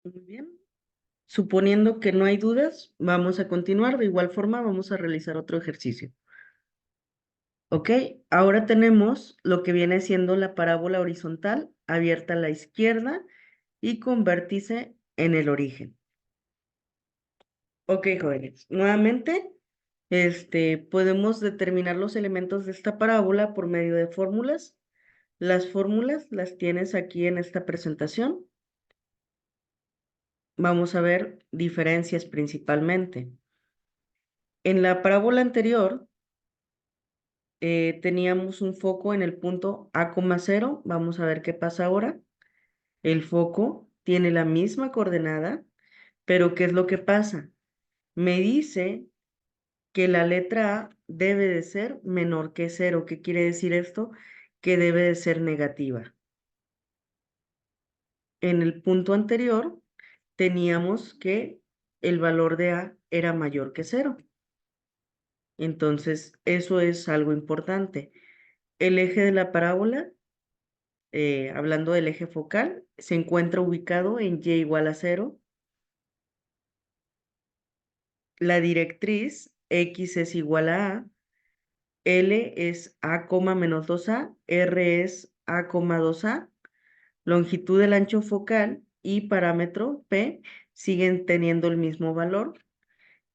Muy bien. Suponiendo que no hay dudas, vamos a continuar. De igual forma, vamos a realizar otro ejercicio. ¿Ok? Ahora tenemos lo que viene siendo la parábola horizontal abierta a la izquierda y con vértice en el origen. Ok, jóvenes. Nuevamente, podemos determinar los elementos de esta parábola por medio de fórmulas. Las fórmulas las tienes aquí en esta presentación. Vamos a ver diferencias principalmente. En la parábola anterior teníamos un foco en el punto A,0. Vamos a ver qué pasa ahora. El foco tiene la misma coordenada, pero ¿qué es lo que pasa? Me dice que la letra A debe de ser menor que 0. ¿Qué quiere decir esto? Que debe de ser negativa. En el punto anterior teníamos que el valor de A era mayor que 0. Entonces, eso es algo importante. El eje de la parábola, hablando del eje focal, se encuentra ubicado en y igual a 0. La directriz x es igual a A, L es A, menos 2A, R es A, 2A, longitud del ancho focal y parámetro P siguen teniendo el mismo valor.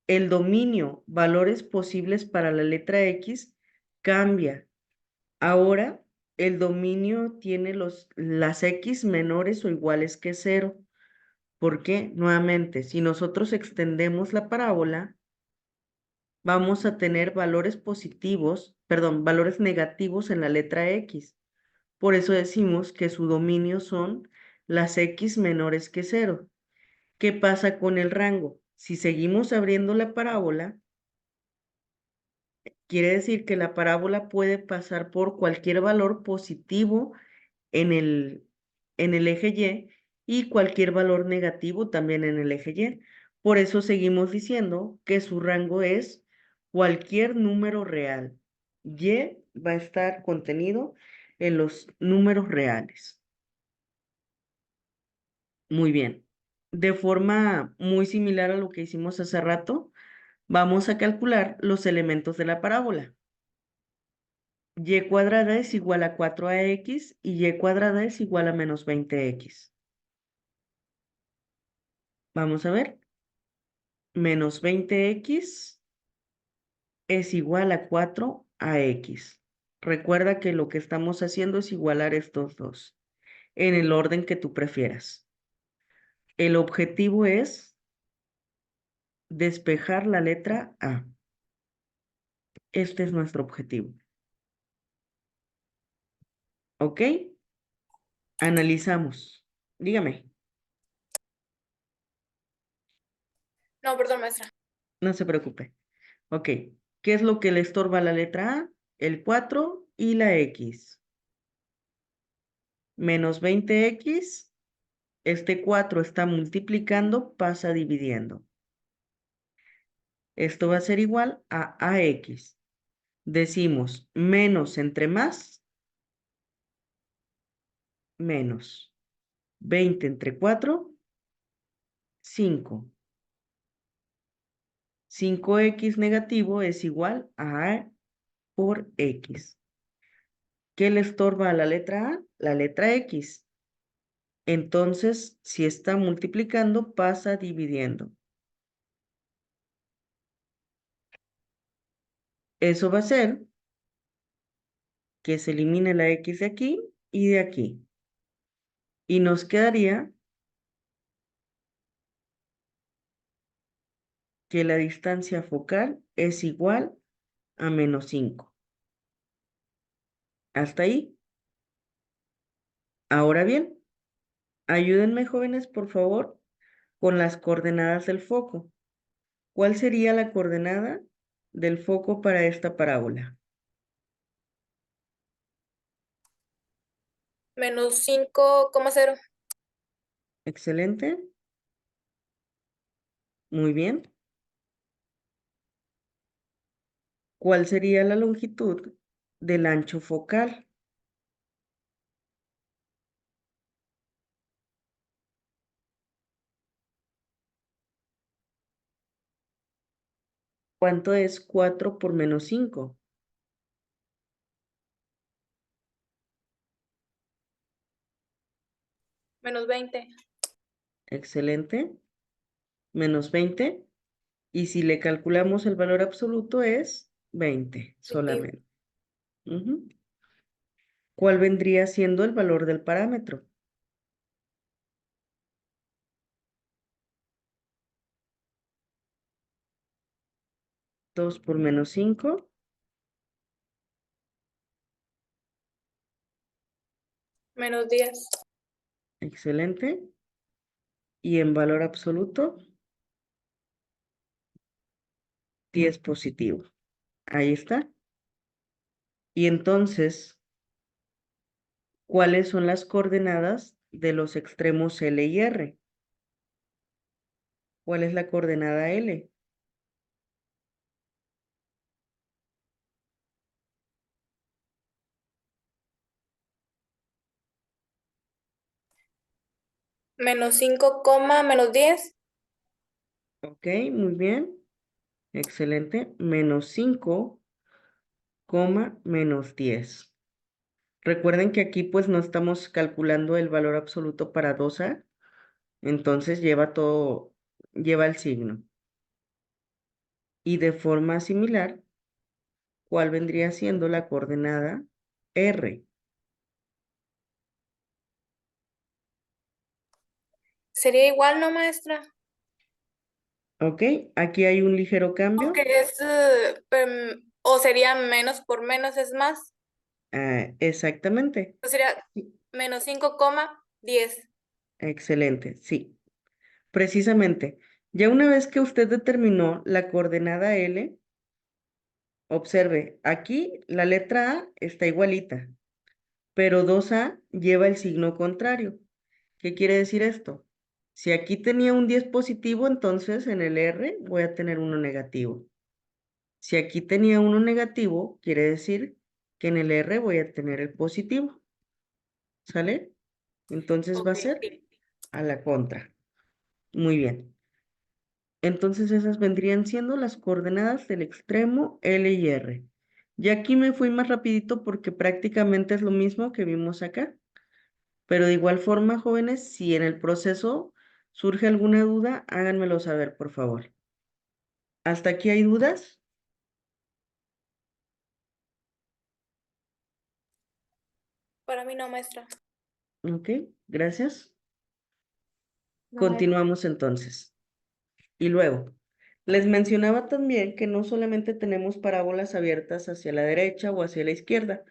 El dominio, valores posibles para la letra X, cambia. Ahora el dominio tiene las X menores o iguales que 0. ¿Por qué? Nuevamente, si nosotros extendemos la parábola, vamos a tener valores positivos, perdón, valores negativos en la letra X. Por eso decimos que su dominio son las X menores que 0. ¿Qué pasa con el rango? Si seguimos abriendo la parábola, quiere decir que la parábola puede pasar por cualquier valor positivo en el eje y cualquier valor negativo también en el eje Y. Por eso seguimos diciendo que su rango es cualquier número real. Y va a estar contenido en los números reales. Muy bien. De forma muy similar a lo que hicimos hace rato, vamos a calcular los elementos de la parábola. Y cuadrada es igual a 4ax y y cuadrada es igual a menos 20x. Vamos a ver. Menos 20x es igual a 4ax. Recuerda que lo que estamos haciendo es igualar estos dos en el orden que tú prefieras. El objetivo es despejar la letra A. Este es nuestro objetivo. ¿Ok? Analizamos. Dígame, No, perdón, maestra. no se preocupe. Ok, ¿qué es lo que le estorba a la letra A? El 4 y la X. Menos 20x, este 4 está multiplicando, pasa dividiendo. Esto va a ser igual a AX. Decimos menos entre más, menos. 20 entre 4, 5. 5x negativo es igual a A por X. ¿Qué le estorba a la letra A? La letra X. Entonces, si está multiplicando, pasa dividiendo. Eso va a ser que se elimine la X de aquí y de aquí. Y nos quedaría que la distancia focal es igual a menos 5. Hasta ahí. Ahora bien, ayúdenme jóvenes, por favor, con las coordenadas del foco. ¿Cuál sería la coordenada del foco para esta parábola? Menos 5,0. Excelente. Muy bien. ¿Cuál sería la longitud del ancho focal? ¿Cuánto es 4 por menos 5? Menos 20. Excelente. Menos 20. Y si le calculamos el valor absoluto es 20 Positivo. solamente. Ujú. ¿Cuál vendría siendo el valor del parámetro? 2 por menos 5. Menos 10. Excelente. Y en valor absoluto, 10 positivo. Ahí está. Y entonces, ¿cuáles son las coordenadas de los extremos L y R? ¿Cuál es la coordenada L? Menos 5, menos 10. Ok, muy bien. Excelente. Menos 5, menos 10. Recuerden que aquí pues no estamos calculando el valor absoluto para 2A, entonces lleva el signo. Y de forma similar, ¿cuál vendría siendo la coordenada R? Sería igual, ¿no, maestra? Ok, aquí hay un ligero cambio. Aunque es, o sería menos por menos es más. Exactamente. O sería Sí, menos 5, 10. excelente, sí. Precisamente, ya una vez que usted determinó la coordenada L, observe, aquí la letra A está igualita, pero 2A lleva el signo contrario. ¿Qué quiere decir esto? Si aquí tenía un 10 positivo, entonces en el R voy a tener uno negativo. Si aquí tenía uno negativo, quiere decir que en el R voy a tener el positivo. ¿Sale? Entonces va a Ok, ser sí. a la contra. Muy bien. Entonces esas vendrían siendo las coordenadas del extremo L y R. Y aquí me fui más rapidito porque prácticamente es lo mismo que vimos acá. Pero de igual forma, jóvenes, si en el proceso surge alguna duda, háganmelo saber, por favor. ¿Hasta aquí hay dudas? Para mí no, maestra. Ok, gracias. No, maestra. Continuamos entonces. Y luego, les mencionaba también que no solamente tenemos parábolas abiertas hacia la derecha o hacia la izquierda,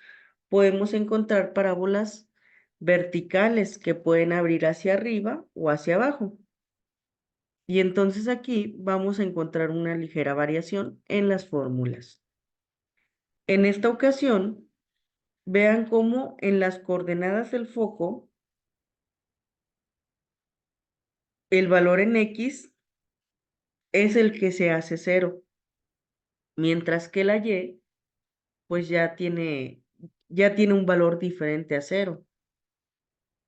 podemos encontrar parábolas verticales que pueden abrir hacia arriba o hacia abajo. Y entonces aquí vamos a encontrar una ligera variación en las fórmulas. En esta ocasión, vean cómo en las coordenadas del foco, el valor en X es el que se hace cero, mientras que la Y pues ya tiene un valor diferente a cero.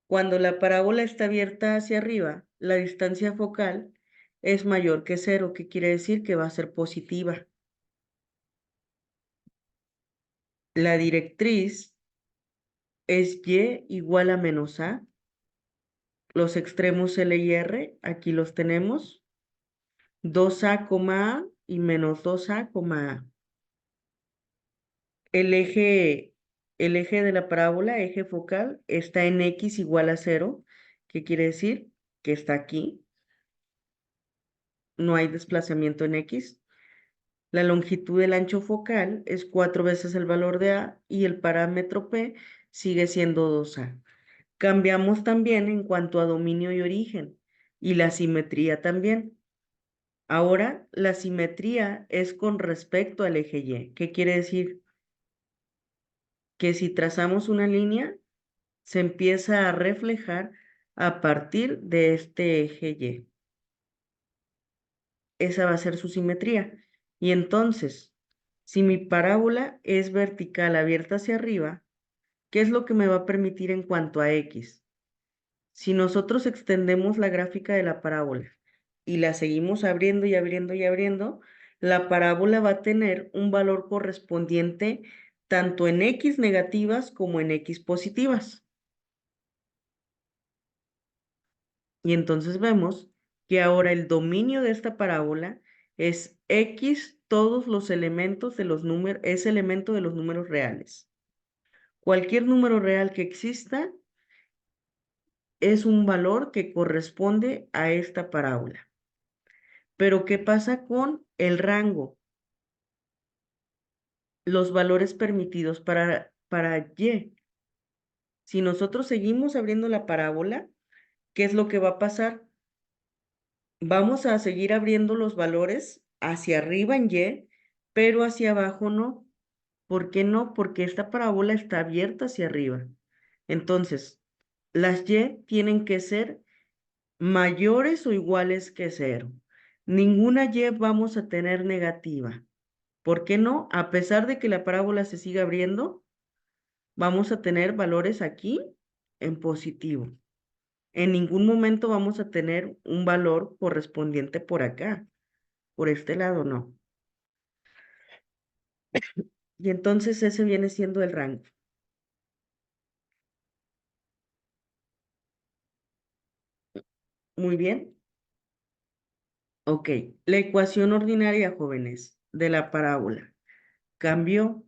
Cuando la parábola está abierta hacia arriba, la distancia focal es mayor que cero, que quiere decir que va a ser positiva. La directriz es Y igual a menos A. Los extremos L y R, aquí los tenemos. 2A, A y menos 2A, A. El eje, el eje de la parábola, eje focal, está en X igual a cero, que quiere decir que está aquí. No hay desplazamiento en X. La longitud del ancho focal es 4 veces el valor de A y el parámetro P sigue siendo 2A. Cambiamos también en cuanto a dominio y origen y la simetría también. Ahora, la simetría es con respecto al eje Y. ¿Qué quiere decir? Que si trazamos una línea, se empieza a reflejar a partir de este eje Y. Esa va a ser su simetría. Y entonces, si mi parábola es vertical abierta hacia arriba, ¿qué es lo que me va a permitir en cuanto a X? Si nosotros extendemos la gráfica de la parábola y la seguimos abriendo y abriendo y abriendo, la parábola va a tener un valor correspondiente tanto en x negativas como en x positivas. Y entonces vemos que ahora el dominio de esta parábola es x todos los elementos de los números, es elemento de los números reales. Cualquier número real que exista es un valor que corresponde a esta parábola. Pero ¿qué pasa con el rango? Los valores permitidos para y. Si nosotros seguimos abriendo la parábola, ¿qué es lo que va a pasar? Vamos a seguir abriendo los valores hacia arriba en y, pero hacia abajo no. ¿Por qué no? Porque esta parábola está abierta hacia arriba. Entonces, las y tienen que ser mayores o iguales que cero. Ninguna y vamos a tener negativa. ¿Por qué no? A pesar de que la parábola se siga abriendo, vamos a tener valores aquí en positivo. En ningún momento vamos a tener un valor correspondiente por acá. Por este lado no. Y entonces ese viene siendo el rango. Muy bien. Ok. La ecuación ordinaria, jóvenes, de la parábola cambió.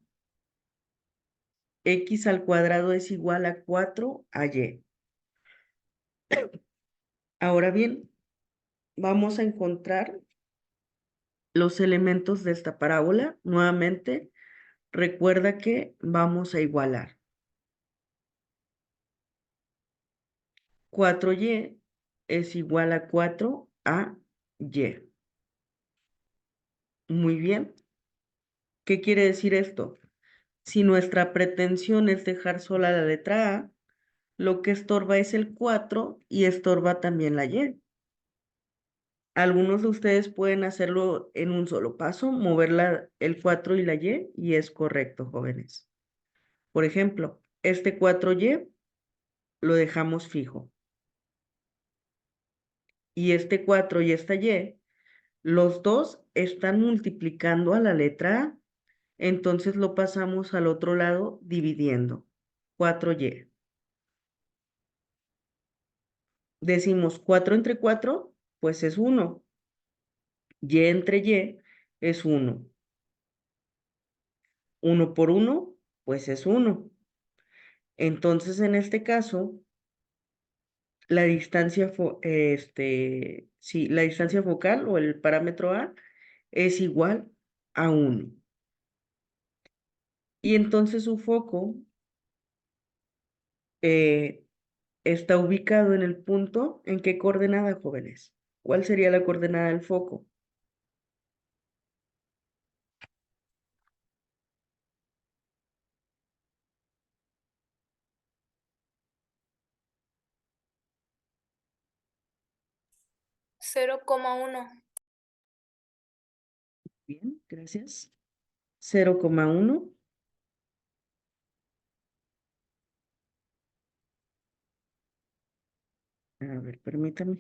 X al cuadrado es igual a 4 y. Ahora bien, vamos a encontrar los elementos de esta parábola. Nuevamente, recuerda que vamos a igualar. 4y es igual a 4 y. Muy bien. ¿Qué quiere decir esto? Si nuestra pretensión es dejar sola la letra A, lo que estorba es el 4 y estorba también la y. Algunos de ustedes pueden hacerlo en un solo paso, mover el 4 y la y es correcto, jóvenes. Por ejemplo, este 4y lo dejamos fijo. Y este 4 y esta y, los dos están multiplicando a la letra A. Entonces lo pasamos al otro lado dividiendo. 4y. Decimos 4 entre 4, pues es 1. Y entre y es 1. 1 por 1, pues es 1. Entonces, en este caso, la distancia, sí, la distancia focal o el parámetro A es igual a 1. Y entonces su foco eh, está ubicado en el punto. ¿En qué coordenada, jóvenes? ¿Cuál sería la coordenada del foco? Cero coma uno. Bien, gracias. 0,1. A ver, permítame.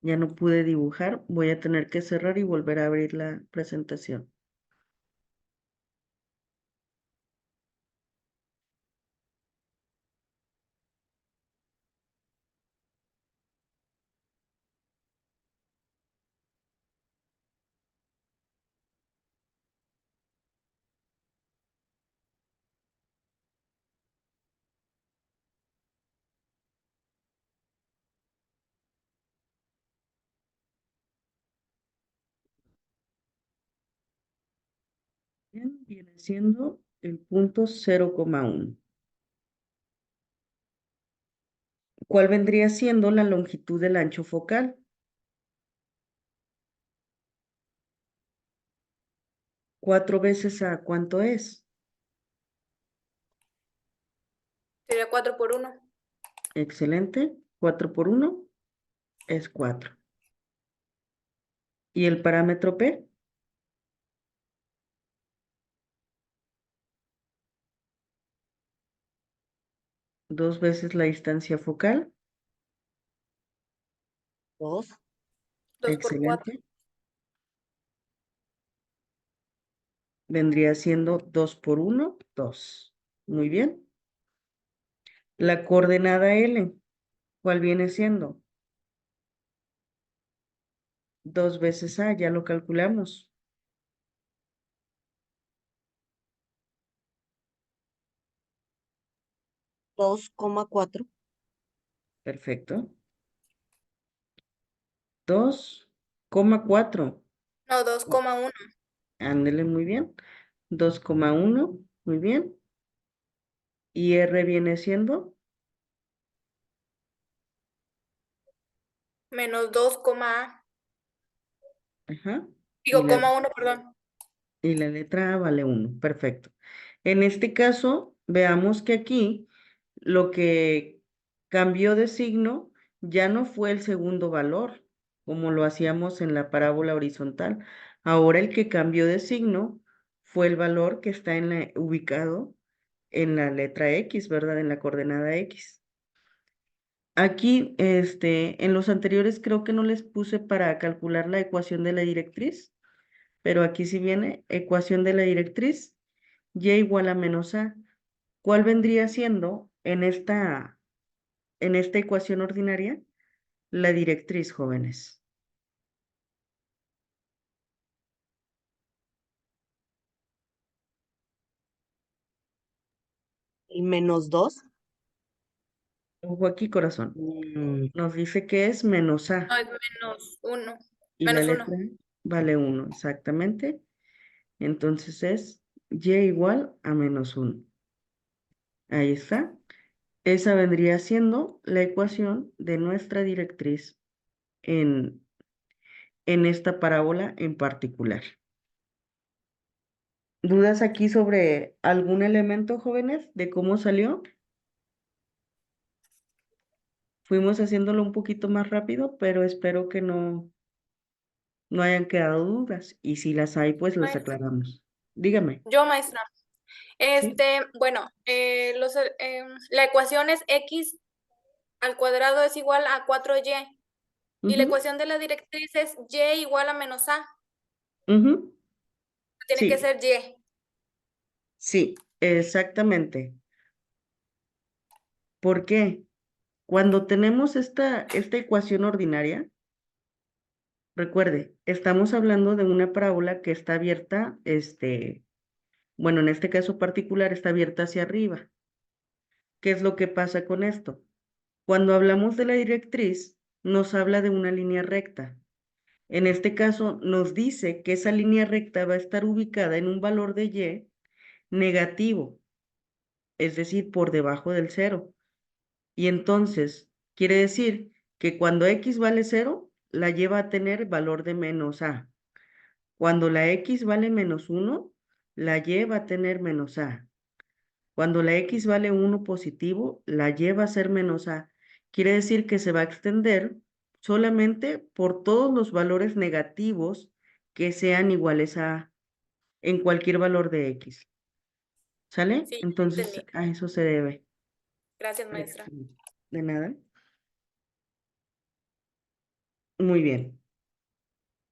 Ya no pude dibujar. Voy a tener que cerrar y volver a abrir la presentación. Bien, viene siendo el punto 0,1. ¿Cuál vendría siendo la longitud del ancho focal? 4 veces a ¿cuánto es? Sería 4 por 1. Excelente. 4 por 1 es 4. ¿Y el parámetro P? 2 veces la distancia focal. 2. 2 por 4. Excelente. Vendría siendo 2 por 1, 2. Muy bien. La coordenada L, ¿cuál viene siendo? 2 veces A, ya lo calculamos. 2,4. Perfecto. 2,4. No, 2,1. Ándele muy bien. 2,1. Muy bien. Y R viene siendo, Menos 2, ajá. Y digo, la, 1, perdón. y la letra A vale 1. Perfecto. En este caso, veamos que aquí lo que cambió de signo ya no fue el segundo valor, como lo hacíamos en la parábola horizontal. Ahora el que cambió de signo fue el valor que está ubicado en la letra X, ¿verdad? En la coordenada X. Aquí, en los anteriores creo que no les puse para calcular la ecuación de la directriz, pero aquí sí viene ecuación de la directriz, y igual a menos a. ¿Cuál vendría siendo en esta ecuación ordinaria la directriz, jóvenes? Y menos 2. Ojo aquí, corazón. Nos dice que es menos No, a es menos 1. y la Menos 1. letra vale 1, exactamente. Entonces es y igual a menos 1. Ahí está. Esa vendría siendo la ecuación de nuestra directriz en, en esta parábola en particular. ¿Dudas aquí sobre algún elemento, jóvenes, de cómo salió? Fuimos haciéndolo un poquito más rápido, pero espero que no hayan quedado dudas. Y si las hay, pues las Maestra. aclaramos. Dígame. Yo, maestra. ¿Sí? Bueno, la ecuación es x al cuadrado es igual a 4y. Y la Ujú, ecuación de la directriz es y igual a menos a. ujú. Tiene que Sí, ser y. sí, exactamente. ¿Por qué? Cuando tenemos esta ecuación ordinaria, recuerde, estamos hablando de una parábola que está abierta, bueno, en este caso particular está abierta hacia arriba. ¿Qué es lo que pasa con esto? Cuando hablamos de la directriz, nos habla de una línea recta. En este caso, nos dice que esa línea recta va a estar ubicada en un valor de y negativo, es decir, por debajo del cero. Y entonces, quiere decir que cuando x vale 0, la y va a tener valor de menos a. Cuando la x vale menos 1, la y va a tener menos a. Cuando la x vale 1 positivo, la y va a ser menos a. Quiere decir que se va a extender solamente por todos los valores negativos que sean iguales a en cualquier valor de x. ¿Sale? Sí, Entonces, entendí. a eso se debe. Gracias, maestra. Excelente. De nada. Muy bien.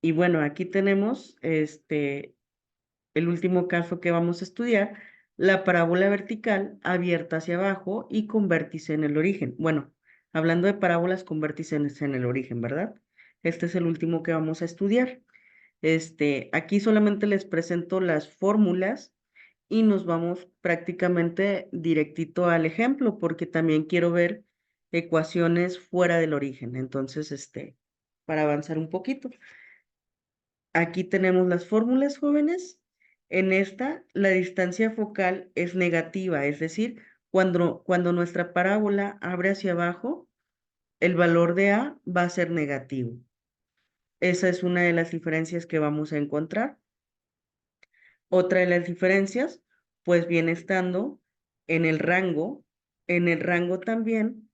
Y bueno, aquí tenemos el último caso que vamos a estudiar, la parábola vertical abierta hacia abajo y con vértice en el origen. Bueno, hablando de parábolas con vértices en el origen, ¿verdad? Este es el último que vamos a estudiar. Aquí solamente les presento las fórmulas y nos vamos prácticamente directito al ejemplo, porque también quiero ver ecuaciones fuera del origen. Entonces, para avanzar un poquito. Aquí tenemos las fórmulas, jóvenes. En esta, la distancia focal es negativa, es decir, cuando nuestra parábola abre hacia abajo, el valor de A va a ser negativo. Esa es una de las diferencias que vamos a encontrar. Otra de las diferencias, pues viene estando en el rango. En el rango también,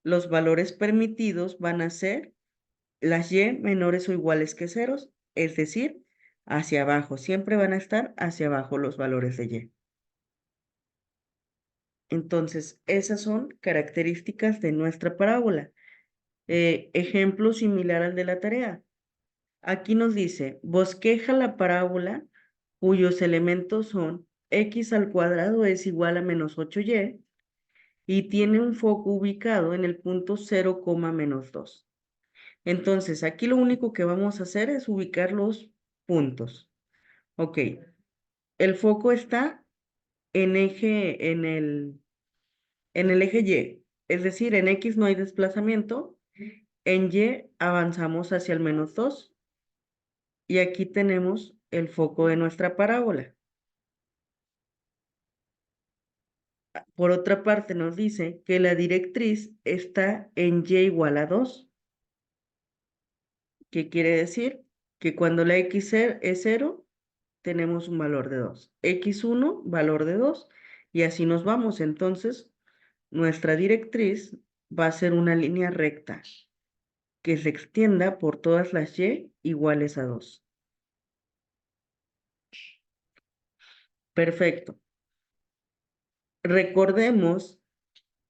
los valores permitidos van a ser las y menores o iguales que ceros, es decir, hacia abajo. Siempre van a estar hacia abajo los valores de y. Entonces, esas son características de nuestra parábola. ejemplo similar al de la tarea. Aquí nos dice, bosqueja la parábola cuyos elementos son x al cuadrado es igual a menos 8y y tiene un foco ubicado en el punto 0, menos 2. Entonces, aquí lo único que vamos a hacer es ubicar los puntos. Ok, el foco está en el eje Y, es decir, en X no hay desplazamiento, en Y avanzamos hacia el menos 2 y aquí tenemos el foco de nuestra parábola. Por otra parte, nos dice que la directriz está en Y igual a 2. ¿Qué quiere decir? Que cuando la X es 0, tenemos un valor de 2. X1, valor de 2. Y así nos vamos. Entonces, nuestra directriz va a ser una línea recta que se extienda por todas las Y iguales a 2. Perfecto. Recordemos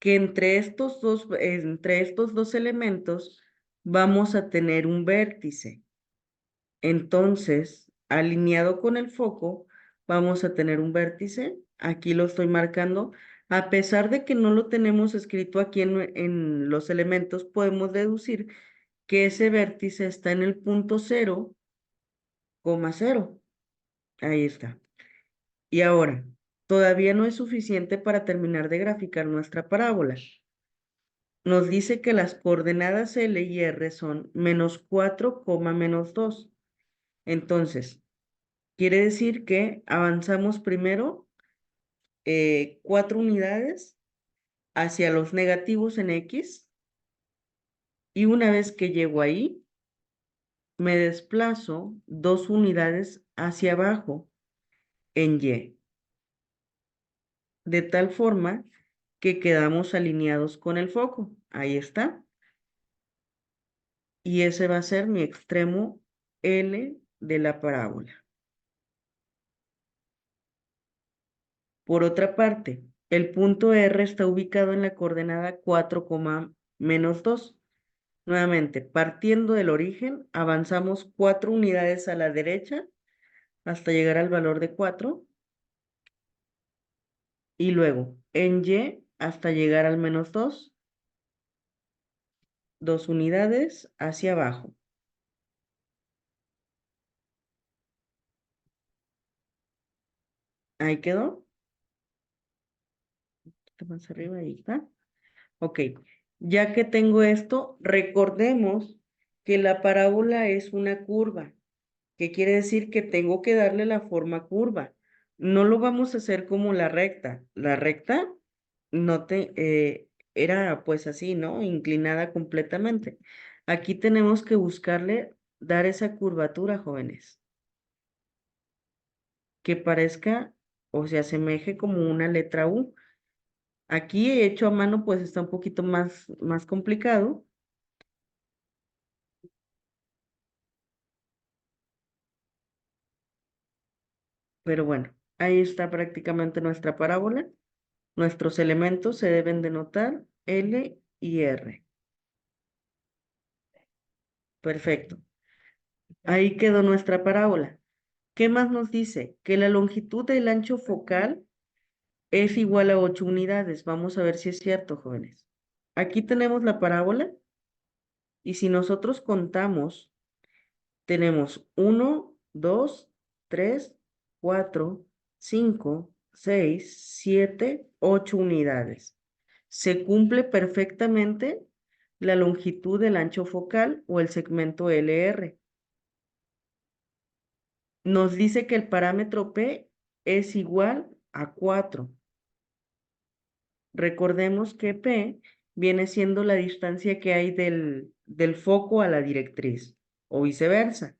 que entre estos dos elementos vamos a tener un vértice. Entonces, alineado con el foco, vamos a tener un vértice. Aquí lo estoy marcando. A pesar de que no lo tenemos escrito aquí en los elementos, podemos deducir que ese vértice está en el punto 0, 0. Ahí está. Y ahora, todavía no es suficiente para terminar de graficar nuestra parábola. Nos dice que las coordenadas L y R son menos 4, menos 2. Entonces, quiere decir que avanzamos primero 4 unidades hacia los negativos en X y una vez que llego ahí, me desplazo 2 unidades hacia abajo en Y, de tal forma que quedamos alineados con el foco. Ahí está. Y ese va a ser mi extremo L de la parábola. Por otra parte, el punto R está ubicado en la coordenada 4, menos 2. Nuevamente, partiendo del origen, avanzamos 4 unidades a la derecha hasta llegar al valor de 4. Y luego, en Y hasta llegar al menos 2, 2 unidades hacia abajo. Ahí quedó. Un poquito más arriba, ahí está. Ok, ya que tengo esto, recordemos que la parábola es una curva, que quiere decir que tengo que darle la forma curva. No lo vamos a hacer como la recta. La recta no era pues así, ¿no? Inclinada completamente. Aquí tenemos que buscarle dar esa curvatura, jóvenes, que parezca o se asemeje como una letra U. Aquí hecho a mano pues está un poquito más complicado, pero bueno, ahí está prácticamente nuestra parábola. Nuestros elementos se deben denotar L y R. Perfecto. Ahí quedó nuestra parábola. ¿Qué más nos dice? Que la longitud del ancho focal es igual a 8 unidades. Vamos a ver si es cierto, jóvenes. Aquí tenemos la parábola y si nosotros contamos, tenemos 1, 2, 3, 4, 5, 6, 7, 8 unidades. Se cumple perfectamente la longitud del ancho focal o el segmento LR. Nos dice que el parámetro P es igual a 4. Recordemos que P viene siendo la distancia que hay del foco a la directriz o viceversa.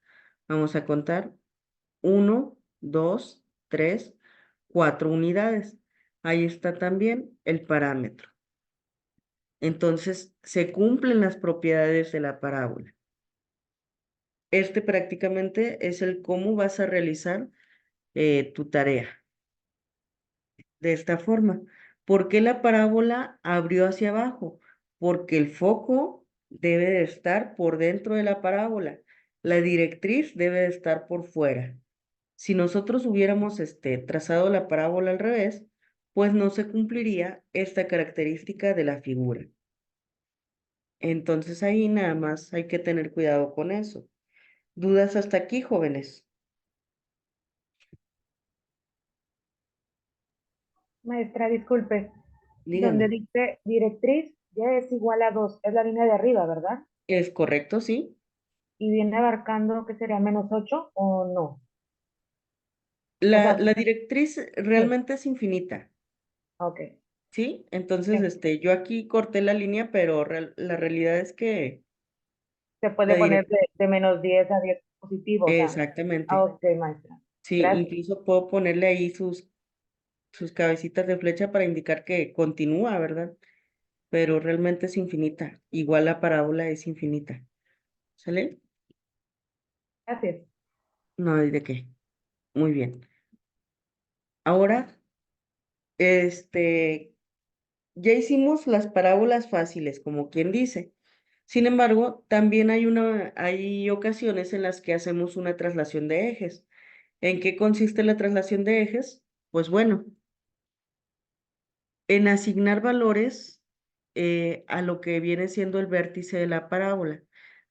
Vamos a contar 1, 2, 3, 4 unidades. Ahí está también el parámetro. Entonces, se cumplen las propiedades de la parábola. Este prácticamente es el cómo vas a realizar tu tarea. De esta forma. ¿Por qué la parábola abrió hacia abajo? Porque el foco debe de estar por dentro de la parábola. La directriz debe de estar por fuera. Si nosotros hubiéramos trazado la parábola al revés, pues no se cumpliría esta característica de la figura. Entonces ahí nada más hay que tener cuidado con eso. ¿Dudas hasta aquí, jóvenes? Maestra, disculpe, donde Díganme. dice directriz, Y es igual a 2, es la línea de arriba, ¿verdad? ¿Es correcto, sí? Y viene abarcando, ¿qué sería? ¿-8 o no? O La, sea, la directriz sí, realmente es infinita, ok. ¿sí? Entonces, Sí, yo aquí corté la línea, pero la realidad es que se la puede poner directriz, de -10 a 10 positivo, o sea. Ah, exactamente. ok, maestra. Sí, Gracias. incluso puedo ponerle ahí sus cabecitas de flecha para indicar que continúa, ¿verdad? Pero realmente es infinita. Igual la parábola es infinita. ¿Sale? Gracias. No hay de qué. Muy bien. Ahora, este, ya hicimos las parábolas fáciles, como quien dice. Sin embargo, también hay ocasiones en las que hacemos una traslación de ejes. ¿En qué consiste la traslación de ejes? Pues bueno, en asignar valores a lo que viene siendo el vértice de la parábola.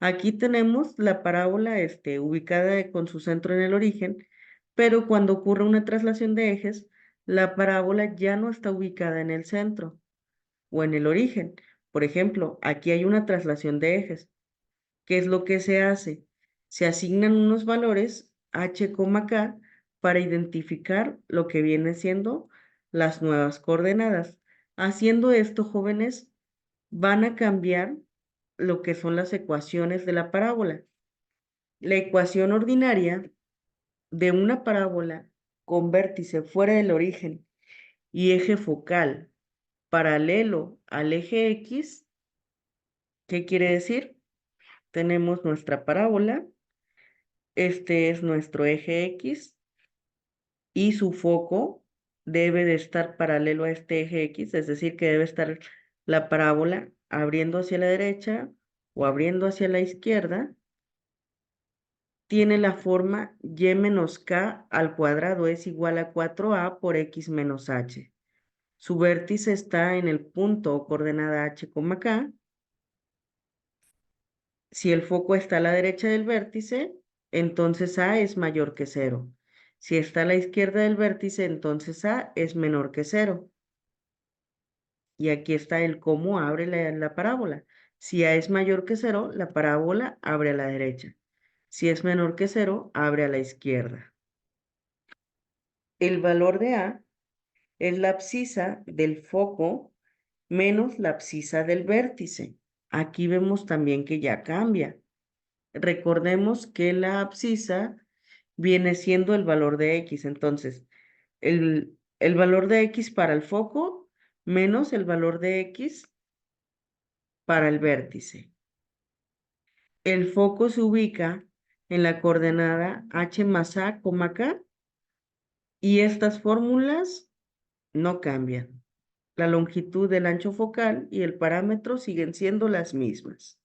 Aquí tenemos la parábola ubicada con su centro en el origen, pero cuando ocurre una traslación de ejes, la parábola ya no está ubicada en el centro o en el origen. Por ejemplo, aquí hay una traslación de ejes. ¿Qué es lo que se hace? Se asignan unos valores h, k para identificar lo que viene siendo las nuevas coordenadas. Haciendo esto, jóvenes, van a cambiar lo que son las ecuaciones de la parábola. La ecuación ordinaria de una parábola con vértice fuera del origen y eje focal paralelo al eje X, ¿qué quiere decir? Tenemos nuestra parábola, este es nuestro eje X y su foco debe de estar paralelo a este eje X, es decir, que debe estar la parábola abriendo hacia la derecha o abriendo hacia la izquierda. Tiene la forma y menos k al cuadrado es igual a 4a por x menos h. Su vértice está en el punto o coordenada h, k. Si el foco está a la derecha del vértice, entonces A es mayor que 0. Si está a la izquierda del vértice, entonces A es menor que 0. Y aquí está el cómo abre la parábola. Si A es mayor que 0, la parábola abre a la derecha. Si es menor que 0, abre a la izquierda. El valor de A es la abscisa del foco menos la abscisa del vértice. Aquí vemos también que ya cambia. Recordemos que la abscisa viene siendo el valor de X. Entonces, el valor de X para el foco menos el valor de X para el vértice. El foco se ubica en la coordenada h más a, k, y estas fórmulas no cambian. La longitud del ancho focal y el parámetro siguen siendo las mismas.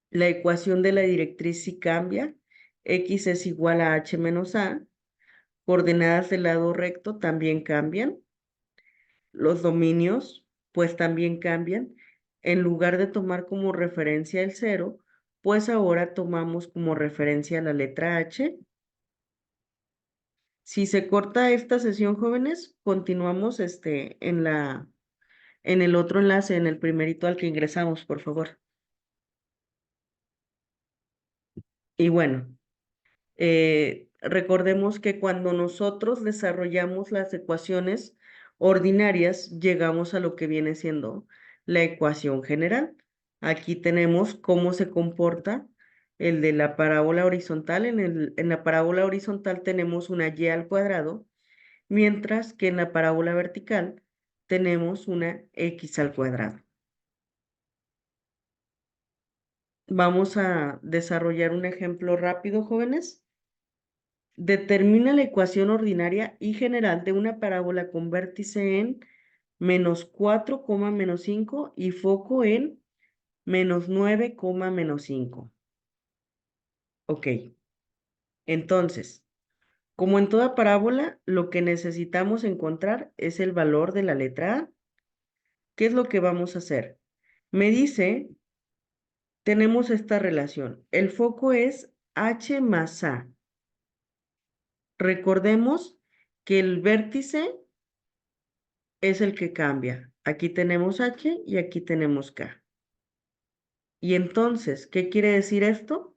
La ecuación de la directriz sí cambia. X es igual a h menos a. Coordenadas del lado recto también cambian. Los dominios, pues también cambian. En lugar de tomar como referencia el 0, pues ahora tomamos como referencia la letra H. Si se corta esta sesión, jóvenes, continuamos en el otro enlace, en el primerito al que ingresamos, por favor. Y bueno, recordemos que cuando nosotros desarrollamos las ecuaciones ordinarias, llegamos a lo que viene siendo la ecuación general. Aquí tenemos cómo se comporta el de la parábola horizontal. En la parábola horizontal tenemos una y al cuadrado, mientras que en la parábola vertical tenemos una x al cuadrado. Vamos a desarrollar un ejemplo rápido, jóvenes. Determina la ecuación ordinaria y general de una parábola con vértice en -4, -5 y foco en -9, -5. Ok, entonces, como en toda parábola, lo que necesitamos encontrar es el valor de la letra A. ¿Qué es lo que vamos a hacer? Me dice, tenemos esta relación. El foco es H más A. Recordemos que el vértice es el que cambia. Aquí tenemos H y aquí tenemos K. Y entonces, ¿qué quiere decir esto?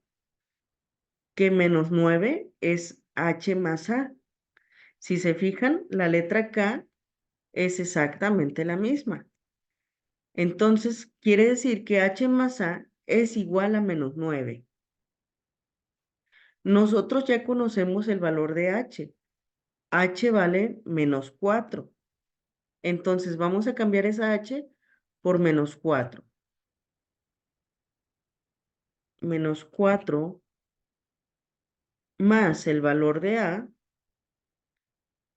Que -9 es H más A. Si se fijan, la letra K es exactamente la misma. Entonces, quiere decir que H más A es igual a -9. Nosotros ya conocemos el valor de H. H vale -4. Entonces, vamos a cambiar esa H por -4. -4 más el valor de A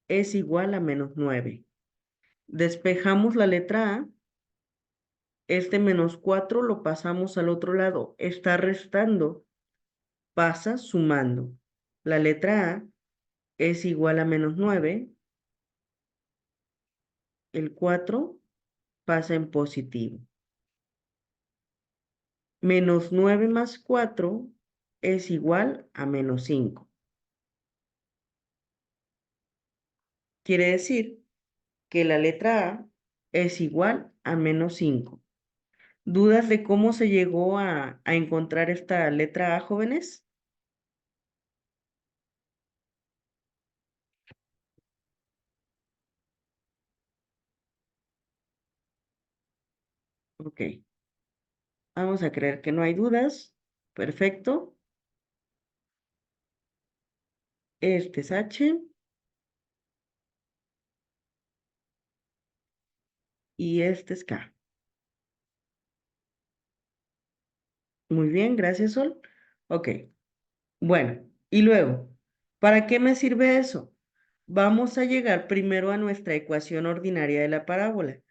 es igual a -9. Despejamos la letra A. Este -4 lo pasamos al otro lado. Está restando. Pasa sumando. La letra A es igual a -9. El 4 pasa en positivo. -9 más 4 es igual a -5. Quiere decir que la letra A es igual a -5. ¿Dudas de cómo se llegó a encontrar esta letra A, jóvenes? Ok. Vamos a creer que no hay dudas. Perfecto. Este es H y este es K. Muy bien, gracias, Sol. Ok. Bueno, y luego, ¿para qué me sirve eso? Vamos a llegar primero a nuestra ecuación ordinaria de la parábola.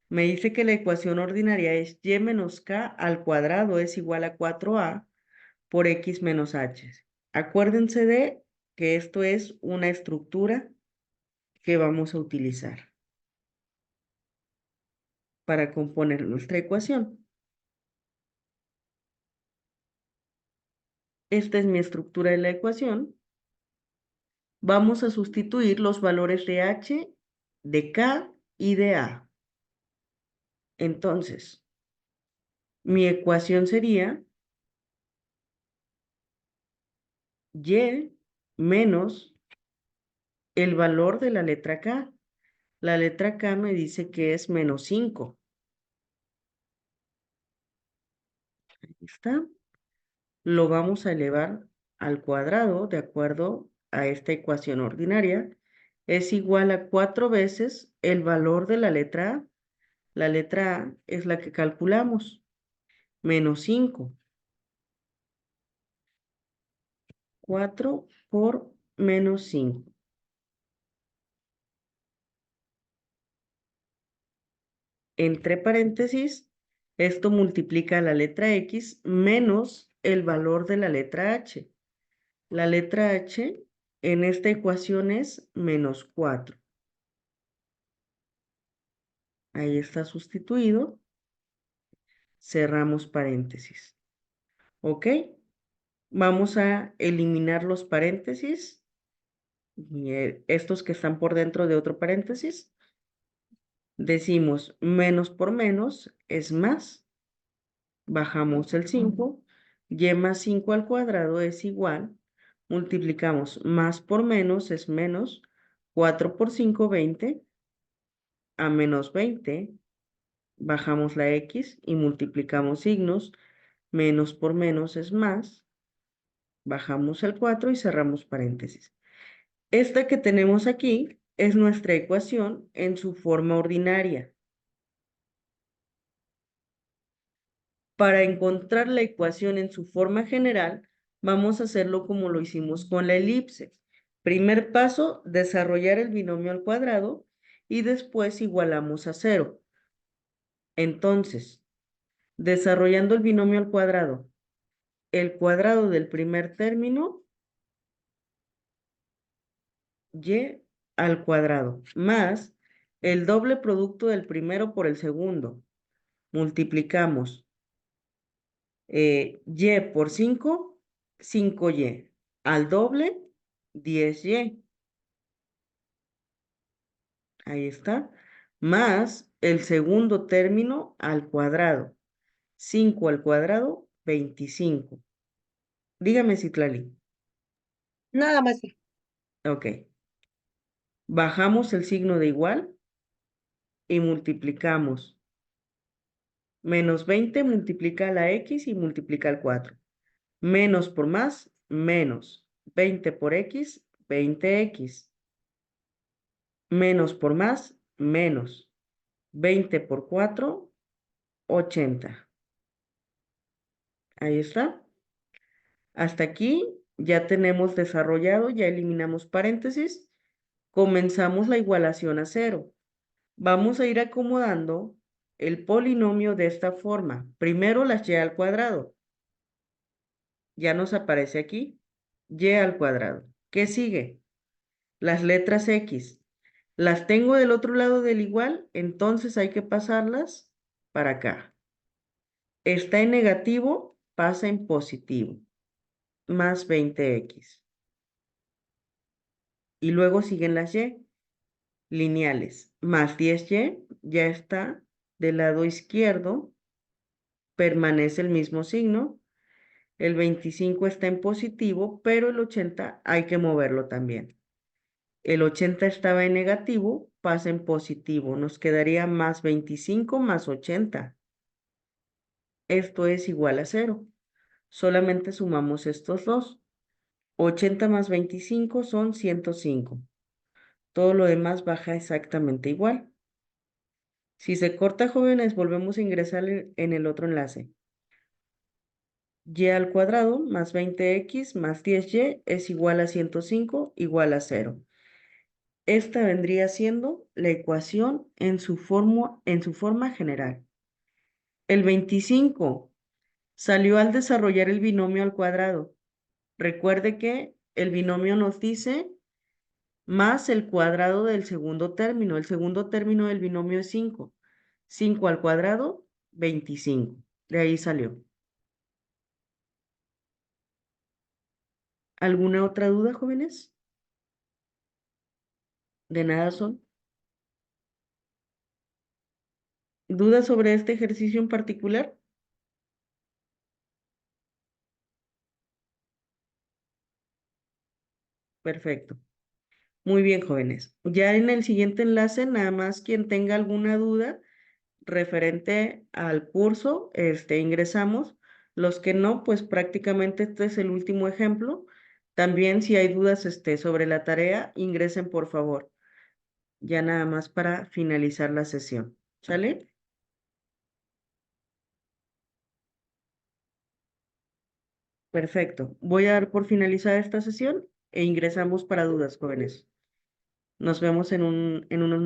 Me dice que la ecuación ordinaria es y menos k al cuadrado es igual a 4a por x menos h. Acuérdense de que esto es una estructura que vamos a utilizar para componer nuestra ecuación. Esta es mi estructura de la ecuación. Vamos a sustituir los valores de h, de k y de a. Entonces, mi ecuación sería y menos el valor de la letra k. La letra k me dice que es -5. Ahí está. Lo vamos a elevar al cuadrado de acuerdo a esta ecuación ordinaria. Es igual a 4 veces el valor de la letra A. La letra A es la que calculamos. -5. 4 por -5. Entre paréntesis, esto multiplica la letra X menos el valor de la letra H. La letra H en esta ecuación es -4. Ahí está sustituido. Cerramos paréntesis. ¿Ok? Vamos a eliminar los paréntesis. Y, estos que están por dentro de otro paréntesis. Decimos menos por menos es más. Bajamos el 5. Y más 5 al cuadrado es igual. Multiplicamos más por menos es menos. 4 por 5, 20. A menos 20. Bajamos la X y multiplicamos signos. Menos por menos es más. Bajamos el 4 y cerramos paréntesis. Esta que tenemos aquí es nuestra ecuación en su forma ordinaria. Para encontrar la ecuación en su forma general, vamos a hacerlo como lo hicimos con la elipse. Primer paso, desarrollar el binomio al cuadrado y después igualamos a 0. Entonces, desarrollando el binomio al cuadrado, el cuadrado del primer término, y al cuadrado, más el doble producto del primero por el segundo. Multiplicamos y por 5, 5y. Al doble, 10y. Ahí está. Más el segundo término al cuadrado. 5 al cuadrado, 25. Dígame, Citlali. Nada más. Ok. Bajamos el signo de igual y multiplicamos. Menos 20 multiplica la x y multiplica el 4. Menos por más, menos. 20 por x, 20x. Menos por más, menos. 20 por 4, 80. Ahí está. Hasta aquí ya tenemos desarrollado, ya eliminamos paréntesis. Comenzamos la igualación a 0. Vamos a ir acomodando el polinomio de esta forma. Primero las y al cuadrado. Ya nos aparece aquí. Y al cuadrado. ¿Qué sigue? Las letras X. Las tengo del otro lado del igual, entonces hay que pasarlas para acá. Está en negativo, pasa en positivo. Más 20x. Y luego siguen las y lineales. Más 10y ya está del lado izquierdo. Permanece el mismo signo. El 25 está en positivo, pero el 80 hay que moverlo también. El 80 estaba en negativo, pasa en positivo. Nos quedaría más 25 más 80. Esto es igual a 0. Solamente sumamos estos dos. 80 más 25 son 105. Todo lo demás baja exactamente igual. Si se corta, jóvenes, volvemos a ingresar en el otro enlace. Y al cuadrado más 20x más 10y es igual a 105 igual a 0. Esta vendría siendo la ecuación en su forma general. El 25 salió al desarrollar el binomio al cuadrado. Recuerde que el binomio nos dice más el cuadrado del segundo término. El segundo término del binomio es 5. 5 al cuadrado, 25. De ahí salió. ¿Alguna otra duda, jóvenes? De nada son. ¿Dudas sobre este ejercicio en particular? Perfecto. Muy bien, jóvenes. Ya en el siguiente enlace, nada más quien tenga alguna duda referente al curso, ingresamos. Los que no, pues prácticamente este es el último ejemplo. También si hay dudas, sobre la tarea, ingresen por favor. Ya nada más para finalizar la sesión. ¿Sale? Perfecto. Voy a dar por finalizada esta sesión e ingresamos para dudas, jóvenes. Nos vemos en unos